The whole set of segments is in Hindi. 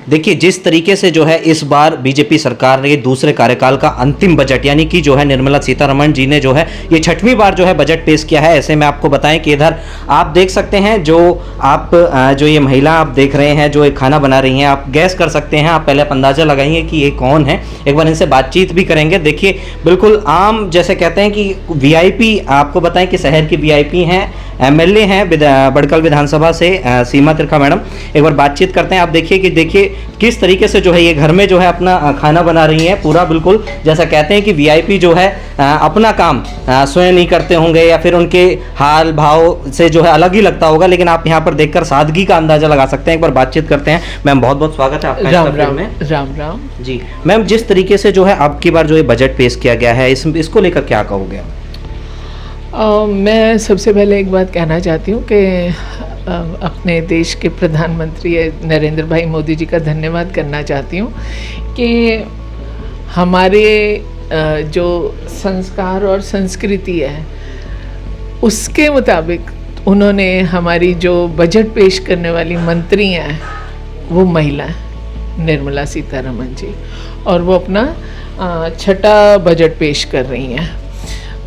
देखिए जिस तरीके से जो है इस बार बीजेपी सरकार ने दूसरे कार्यकाल का अंतिम बजट यानी कि जो है निर्मला सीतारमण जी ने जो है ये 6वीं बार जो है बजट पेश किया है। ऐसे में आपको बताएं कि इधर आप देख सकते हैं जो आप जो ये महिला आप देख रहे हैं जो एक खाना बना रही हैं, आप गैस कर सकते हैं, आप पहले आप अंदाज़ा लगाइए कि ये कौन है। एक बार इनसे बातचीत भी करेंगे। देखिए बिल्कुल आम जैसे कहते हैं कि वीआईपी, आपको बताएं कि शहर की वीआईपी हैं, एमएलए हैं बड़कल विधानसभा से सीमा त्रिखा मैडम। एक बार बातचीत करते हैं। आप देखिए किस तरीके से जो है ये घर में जो है अपना खाना बना रही हैं, पूरा बिल्कुल जैसा कहते हैं कि वीआईपी जो है अपना काम स्वयं नहीं करते होंगे या फिर उनके हाल भाव से जो है अलग ही लगता होगा, लेकिन आप यहाँ पर देखकर सादगी का अंदाजा लगा सकते हैं। एक बार बातचीत करते हैं। मैम बहुत बहुत स्वागत है आपका। राम राम जी मैम, जिस तरीके से जो है अब की बार जो ये बजट पेश किया गया है इसको लेकर क्या कहोगे? मैं सबसे पहले एक बात कहना चाहती हूँ कि अपने देश के प्रधानमंत्री नरेंद्र भाई मोदी जी का धन्यवाद करना चाहती हूँ कि हमारे जो संस्कार और संस्कृति है उसके मुताबिक उन्होंने हमारी जो बजट पेश करने वाली मंत्री हैं वो महिला है निर्मला सीतारमण जी, और वो अपना 6ठा बजट पेश कर रही हैं।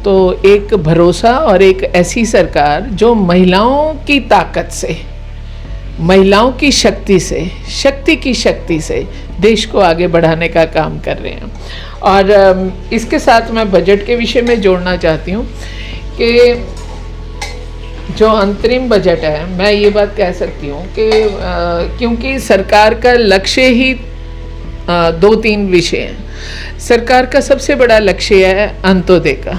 तो एक भरोसा और एक ऐसी सरकार जो महिलाओं की ताकत से, महिलाओं की शक्ति से देश को आगे बढ़ाने का काम कर रहे हैं। और इसके साथ मैं बजट के विषय में जोड़ना चाहती हूँ कि जो अंतरिम बजट है, मैं ये बात कह सकती हूँ कि क्योंकि सरकार का लक्ष्य ही 2-3 विषय हैं। सरकार का सबसे बड़ा लक्ष्य है अंत्योदय का,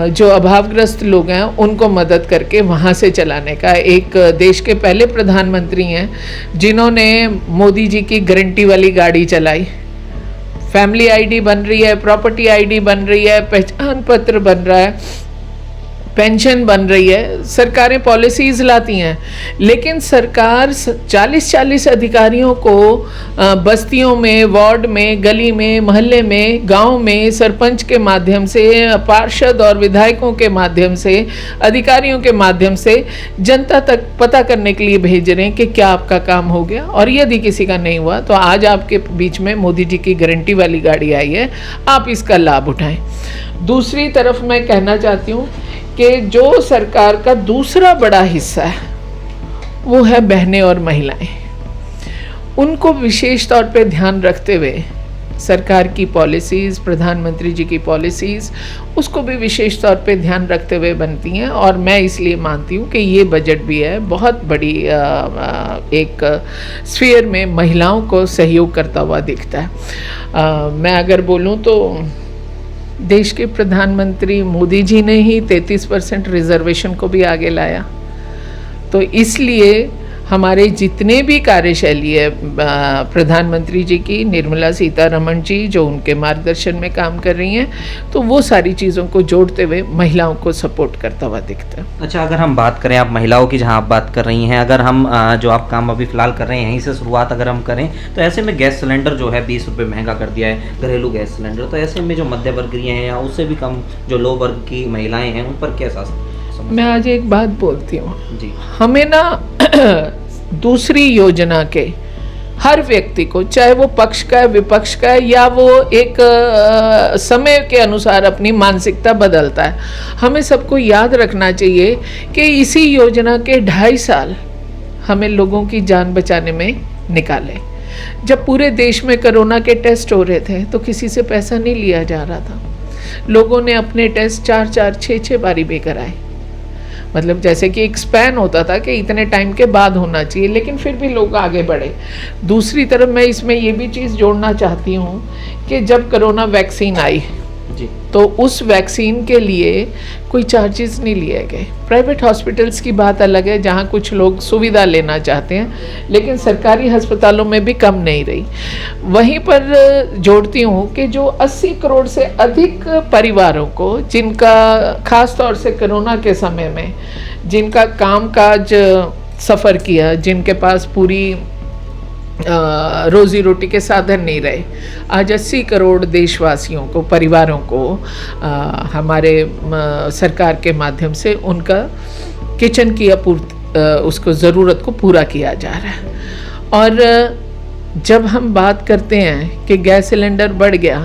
जो अभावग्रस्त लोग हैं उनको मदद करके वहाँ से चलाने का। एक देश के पहले प्रधानमंत्री हैं जिन्होंने मोदी जी की गारंटी वाली गाड़ी चलाई। फैमिली आईडी बन रही है, प्रॉपर्टी आईडी बन रही है, पहचान पत्र बन रहा है, पेंशन बन रही है। सरकारें पॉलिसीज़ लाती हैं, लेकिन सरकार 40-40 अधिकारियों को बस्तियों में, वार्ड में, गली में, मोहल्ले में, गांव में सरपंच के माध्यम से, पार्षद और विधायकों के माध्यम से, अधिकारियों के माध्यम से जनता तक पता करने के लिए भेज रहे हैं कि क्या आपका काम हो गया। और यदि किसी का नहीं हुआ तो आज आपके बीच में मोदी जी की गारंटी वाली गाड़ी आई है, आप इसका लाभ उठाएं। दूसरी तरफ मैं कहना चाहती हूँ कि जो सरकार का दूसरा बड़ा हिस्सा है वो है बहनें और महिलाएं। उनको विशेष तौर पे ध्यान रखते हुए सरकार की पॉलिसीज़, प्रधानमंत्री जी की पॉलिसीज़, उसको भी विशेष तौर पे ध्यान रखते हुए बनती हैं। और मैं इसलिए मानती हूँ कि ये बजट भी है बहुत बड़ी एक स्फीयर में महिलाओं को सहयोग करता हुआ दिखता है। मैं अगर बोलूँ तो देश के प्रधानमंत्री मोदी जी ने ही 33% रिजर्वेशन को भी आगे लाया। तो इसलिए हमारे जितने भी कार्यशैली है प्रधानमंत्री जी की, निर्मला सीतारमण जी जो उनके मार्गदर्शन में काम कर रही हैं, तो वो सारी चीज़ों को जोड़ते हुए महिलाओं को सपोर्ट करता हुआ दिखता है। अच्छा, अगर हम बात करें आप महिलाओं की, जहां आप बात कर रही हैं, अगर हम जो आप काम अभी फ़िलहाल कर रहे हैं यहीं से शुरुआत अगर हम करें तो ऐसे में गैस सिलेंडर जो है 20 रुपये महंगा कर दिया है, घरेलू गैस सिलेंडर। तो ऐसे में जो मध्य वर्गीय हैं या उससे भी कम जो लो वर्ग की महिलाएँ हैं उन पर कैसा? मैं आज एक बात बोलती हूँ जी, हमें ना दूसरी योजना के हर व्यक्ति को, चाहे वो पक्ष का है, विपक्ष का है, या वो एक समय के अनुसार अपनी मानसिकता बदलता है, हमें सबको याद रखना चाहिए कि इसी योजना के 2.5 साल हमें लोगों की जान बचाने में निकाले। जब पूरे देश में कोरोना के टेस्ट हो रहे थे तो किसी से पैसा नहीं लिया जा रहा था। लोगों ने अपने टेस्ट 4-4, 6-6 बारी भी कराए। मतलब जैसे कि एक स्पैन होता था कि इतने टाइम के बाद होना चाहिए, लेकिन फिर भी लोग आगे बढ़े। दूसरी तरफ मैं इसमें ये भी चीज़ जोड़ना चाहती हूँ कि जब कोरोना वैक्सीन आई जी, तो उस वैक्सीन के लिए कोई चार्जेस नहीं लिए गए। प्राइवेट हॉस्पिटल्स की बात अलग है जहाँ कुछ लोग सुविधा लेना चाहते हैं, लेकिन सरकारी अस्पतालों में भी कम नहीं रही। वहीं पर जोड़ती हूँ कि जो 80 करोड़ से अधिक परिवारों को, जिनका खास तौर से कोरोना के समय में जिनका कामकाज सफ़र किया, जिनके पास पूरी रोज़ी रोटी के साधन नहीं रहे, आज 80 करोड़ देशवासियों को, परिवारों को हमारे सरकार के माध्यम से उनका किचन की आपूर्ति, उसको ज़रूरत को पूरा किया जा रहा है। और जब हम बात करते हैं कि गैस सिलेंडर बढ़ गया,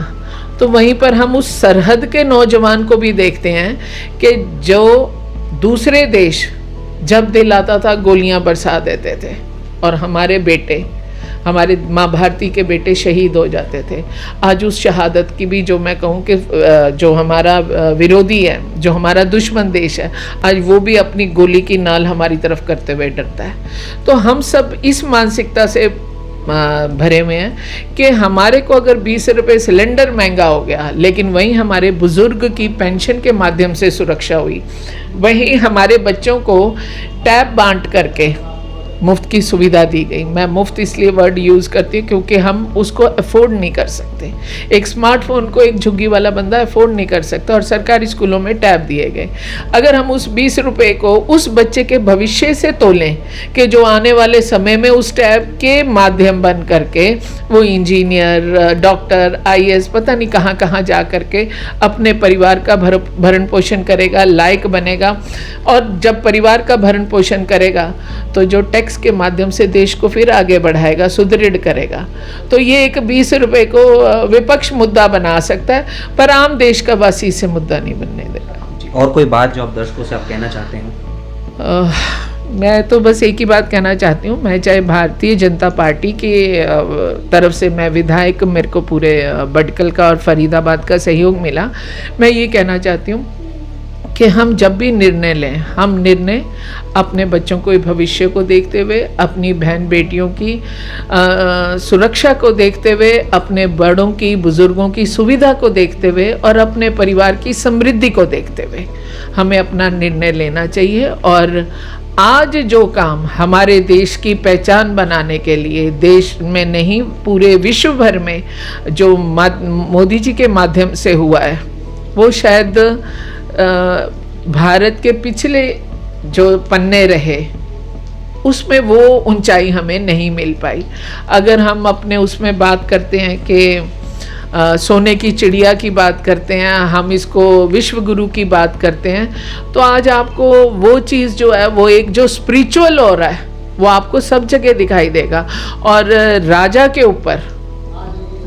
तो वहीं पर हम उस सरहद के नौजवान को भी देखते हैं कि जो दूसरे देश जब दिल आता था गोलियां बरसा देते थे और हमारे बेटे, हमारे माँ भारती के बेटे शहीद हो जाते थे। आज उस शहादत की भी, जो मैं कहूँ कि जो हमारा विरोधी है, जो हमारा दुश्मन देश है, आज वो भी अपनी गोली की नाल हमारी तरफ करते हुए डरता है। तो हम सब इस मानसिकता से भरे हुए हैं कि हमारे को अगर 20 रुपये सिलेंडर महंगा हो गया, लेकिन वहीं हमारे बुज़ुर्ग की पेंशन के माध्यम से सुरक्षा हुई, वहीं हमारे बच्चों को टैब बांट करके मुफ्त की सुविधा दी गई। मैं मुफ्त इसलिए वर्ड यूज़ करती हूँ क्योंकि हम उसको अफोर्ड नहीं कर सकते। एक स्मार्टफोन को एक झुग्गी वाला बंदा अफोर्ड नहीं कर सकता, और सरकारी स्कूलों में टैब दिए गए। अगर हम उस 20 रुपये को उस बच्चे के भविष्य से तोलें कि जो आने वाले समय में उस टैब के माध्यम बन करके वो इंजीनियर, डॉक्टर, IAS पता नहीं कहाँ कहाँ जा करके अपने परिवार का भरण पोषण करेगा, लायक बनेगा, और जब परिवार का भरण पोषण करेगा तो जो टैक्स के माध्यम से देश को फिर आगे बढ़ाएगा, सुदृढ़ करेगा। तो ये एक 20 रुपये को विपक्ष मुद्दा बना सकता है, पर आम देश का वासी से मुद्दा नहीं बनने देगा। और कोई बात जो आप दर्शकों से आप कहना चाहते हैं? मैं तो बस एक ही बात कहना चाहती हूँ, मैं चाहे भारतीय जनता पार्टी की तरफ से मैं विधायक, मेरे को पूरे बडकल का और फरीदाबाद का सहयोग मिला। मैं ये कहना चाहती हूँ कि हम जब भी निर्णय लें, हम निर्णय अपने बच्चों को भविष्य को देखते हुए, अपनी बहन बेटियों की सुरक्षा को देखते हुए, अपने बड़ों की, बुज़ुर्गों की सुविधा को देखते हुए और अपने परिवार की समृद्धि को देखते हुए हमें अपना निर्णय लेना चाहिए। और आज जो काम हमारे देश की पहचान बनाने के लिए, देश में नहीं पूरे विश्व भर में जो मोदी जी के माध्यम से हुआ है, वो शायद भारत के पिछले जो पन्ने रहे उसमें वो ऊंचाई हमें नहीं मिल पाई। अगर हम अपने उसमें बात करते हैं कि सोने की चिड़िया की बात करते हैं, हम इसको विश्व गुरु की बात करते हैं, तो आज आपको वो चीज़ जो है, वो एक जो स्पिरिचुअल हो रहा है, वो आपको सब जगह दिखाई देगा। और राजा के ऊपर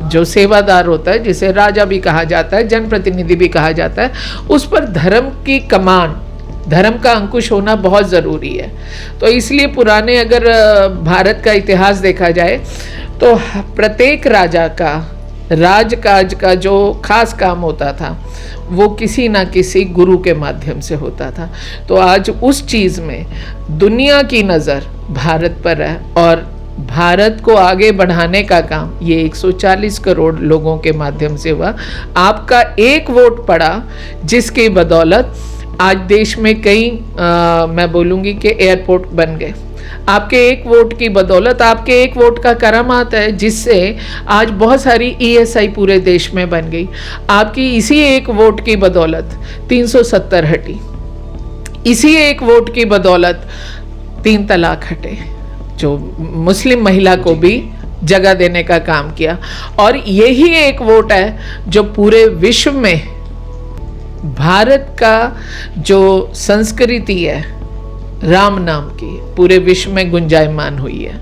जो सेवादार होता है, जिसे राजा भी कहा जाता है, जनप्रतिनिधि भी कहा जाता है, उस पर धर्म की कमान, धर्म का अंकुश होना बहुत ज़रूरी है। तो इसलिए पुराने अगर भारत का इतिहास देखा जाए तो प्रत्येक राजा का राजकाज का जो खास काम होता था वो किसी ना किसी गुरु के माध्यम से होता था। तो आज उस चीज़ में दुनिया की नज़र भारत पर है, और भारत को आगे बढ़ाने का काम ये 140 करोड़ लोगों के माध्यम से हुआ। आपका एक वोट पड़ा, जिसकी बदौलत आज देश में कई मैं बोलूँगी कि एयरपोर्ट बन गए। आपके एक वोट की बदौलत, आपके एक वोट का करामात है, जिससे आज बहुत सारी ESI पूरे देश में बन गई। आपकी इसी एक वोट की बदौलत 370 हटी, इसी एक वोट की बदौलत 3 तलाक हटे, जो मुस्लिम महिला को भी जगह देने का काम किया। और यही एक वोट है जो पूरे विश्व में भारत का जो संस्कृति है राम नाम की, पूरे विश्व में गुंजायमान हुई है।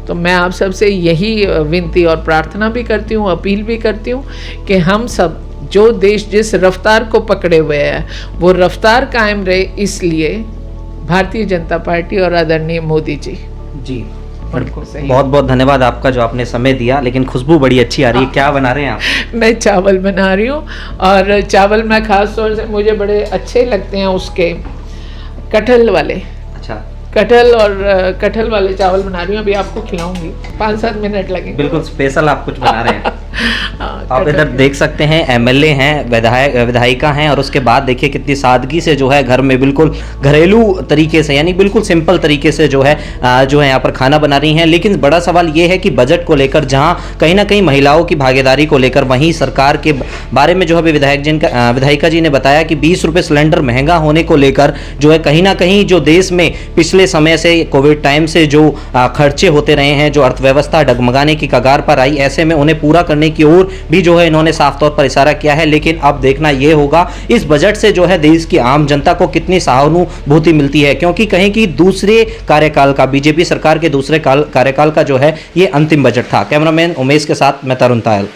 तो मैं आप सबसे यही विनती और प्रार्थना भी करती हूँ, अपील भी करती हूँ कि हम सब, जो देश जिस रफ्तार को पकड़े हुए है वो रफ्तार कायम रहे, इसलिए भारतीय जनता पार्टी और आदरणीय मोदी जी बहुत बहुत धन्यवाद आपका जो आपने समय दिया। लेकिन खुशबू बड़ी अच्छी आ रही है, क्या बना रहे हैं आप? मैं चावल बना रही हूँ, और चावल मैं खास तौर से, मुझे बड़े अच्छे लगते हैं उसके कटहल वाले। अच्छा, कटहल और कटहल वाले चावल बना रही हूँ, अभी आपको खिलाऊंगी, 5-7 मिनट लगेंगे। बिल्कुल स्पेशल आप कुछ बना रहे हैं। आप इधर देख सकते हैं MLA हैं, विधायिका हैं, और उसके बाद देखिए कितनी सादगी से जो है घर में बिल्कुल घरेलू तरीके से, यानी बिल्कुल सिंपल तरीके से जो है यहाँ पर खाना बना रही हैं। लेकिन बड़ा सवाल ये है कि बजट को लेकर, जहाँ कहीं ना कहीं महिलाओं की भागीदारी को लेकर, वहीं सरकार के बारे में जो है विधायिका जी ने बताया कि 20 रुपये सिलेंडर महंगा होने को लेकर जो है कहीं ना कहीं जो देश में पिछले पिछले समय से कोविड टाइम से जो खर्चे होते रहे हैं, जो अर्थव्यवस्था डगमगाने की कगार पर आई, ऐसे में उन्हें पूरा करने की ओर भी जो है इन्होंने साफ तौर पर इशारा किया है। लेकिन अब देखना यह होगा इस बजट से जो है देश की आम जनता को कितनी सहानुभूति मिलती है, क्योंकि कहीं की दूसरे कार्यकाल का, बीजेपी सरकार के दूसरे कार्यकाल का जो है ये अंतिम बजट था। कैमरामैन उमेश के साथ मैं तरुण तायल।